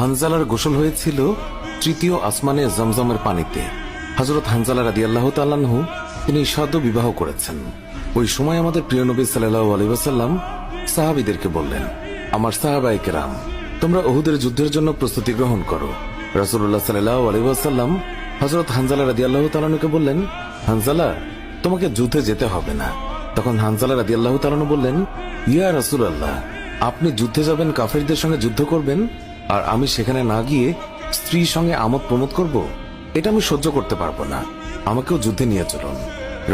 হানজালার গোসল হয়েছিল তৃতীয় আসমানে জমজমের পানিতে। হযরত হানজালা রাদিয়াল্লাহু তাআলা আনহু তিনি সদ্য বিবাহ করেছেন। ওই সময় আমাদের প্রিয় নবী সাল্লাল্লাহু আলাইহি ওয়াসাল্লাম সাহাবীদেরকে বললেন, আমার সাহাবায়ে কেরাম, তোমরা উহুদের যুদ্ধের জন্য প্রস্তুতি গ্রহণ করো। রাসূলুল্লাহ সাল্লাল্লাহু আলাইহি ওয়াসাল্লাম হযরত হানজালা রাদিয়াল্লাহু তাআলা আনহুকে বললেন, হানজালা, তোমাকে যুদ্ধে যেতে হবে না। তখন হানজালা রাদিয়াল্লাহু তাআলা আনহু বললেন, ইয়া রাসূলুল্লাহ, আপনি যুদ্ধে যাবেন, কাফেরদের সঙ্গে যুদ্ধ করবেন, আর আমি সেখানে না গিয়ে স্ত্রীর সঙ্গে আমোদ প্রমোদ করব? এটা আমি সহ্য করতে পারবো না। আমাকেও যুদ্ধে নিয়ে চলুন।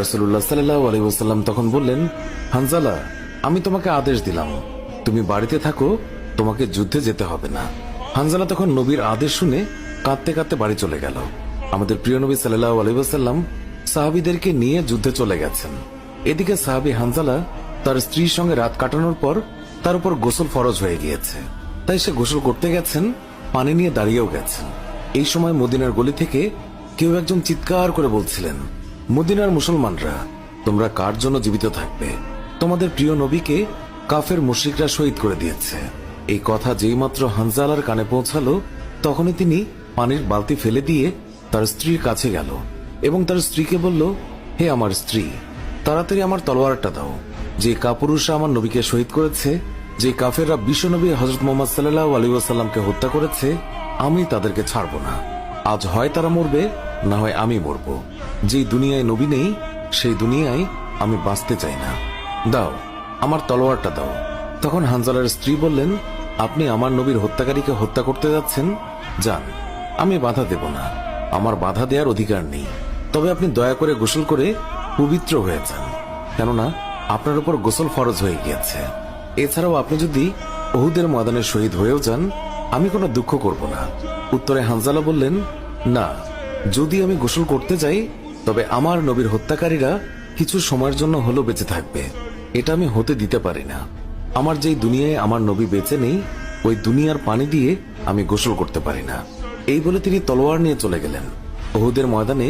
রাসূলুল্লাহ সাল্লাল্লাহু আলাইহি ওয়াসাল্লাম তখন বললেন, হানজালা, আমি তোমাকে আদেশ দিলাম, তুমি বাড়িতে থাকো, তোমাকে যুদ্ধে যেতে হবে না। হানজালা তখন নবীর আদেশ শুনে কাঁদতে কাঁদতে বাড়ি চলে গেল। আমাদের প্রিয় নবী সাল্লাল্লাহু আলাইহি ওয়াসাল্লাম সাহাবীদেরকে নিয়ে যুদ্ধে চলে গেছেন। এদিকে সাহাবী হানজালা তার স্ত্রীর সঙ্গে রাত কাটানোর পর তার উপর গোসল ফরজ হয়ে গিয়েছে, তাই সে গোসল করতে গেছেন, পানি নিয়ে দাঁড়িয়েও গেছেন। এই সময় মদিনার গলি থেকে কেউ একজন চিৎকার করে বলছিলেন, মদিনার মুসলমানরা, তোমরা কার জন্য জীবিত থাকবে? তোমাদের প্রিয় নবীকে কাফের মুশরিকরা শহীদ করে দিয়েছে। এই কথা যেই মাত্র হানজালার কানে পৌঁছালো, তখনই তিনি পানির বালতি ফেলে দিয়ে তার স্ত্রীর কাছে গেল এবং তার স্ত্রীকে বলল, হে আমার স্ত্রী, তাড়াতাড়ি আমার তলোয়ারটা দাও। যে কাপুরুষরা আমার নবীকে শহীদ করেছে, যে কাফেররা বিশ্বনবী হযরত মুহাম্মদ সাল্লাল্লাহু আলাইহি ওয়াসাল্লামকে হত্যা করেছে, আমি তাদেরকে ছাড়ব না। আজ হয় তারা মরবে, না হয় আমি মরব। যেই দুনিয়ায় নবী নেই, সেই দুনিয়ায় আমি বাঁচতে চাই না। দাও, আমার তলোয়ারটা দাও। তখন হানজালার স্ত্রী বললেন, আপনি আমার নবীর হত্যাকারীকে হত্যা করতে যাচ্ছেন? যান, আমি বাধা দেব না, আমার বাধা দেওয়ার অধিকার নেই। তবে আপনি দয়া করে গোসল করে পবিত্র হয়ে যান, কেননা আপনার উপর গোসল ফরজ হয়ে গিয়েছে। এছাড়াও আপনি যদি উহুদের ময়দানে শহীদ হয়েও যান, আমি কোনো দুঃখ করব না। উত্তরে হানজালা বললেন, না, যদি আমি গোসল করতে যাই, তবে আমার নবীর হত্যাকারীরা কিছু সময়ের জন্য হলেও বেঁচে থাকবে। এটা আমি হতে দিতে পারি না। আমার যেই দুনিয়ায় আমার নবী বেঁচে নেই, ওই দুনিয়ার পানি দিয়ে আমি গোসল করতে পারি না। এই বলে তিনি তলোয়ার নিয়ে চলে গেলেন। উহুদের ময়দানে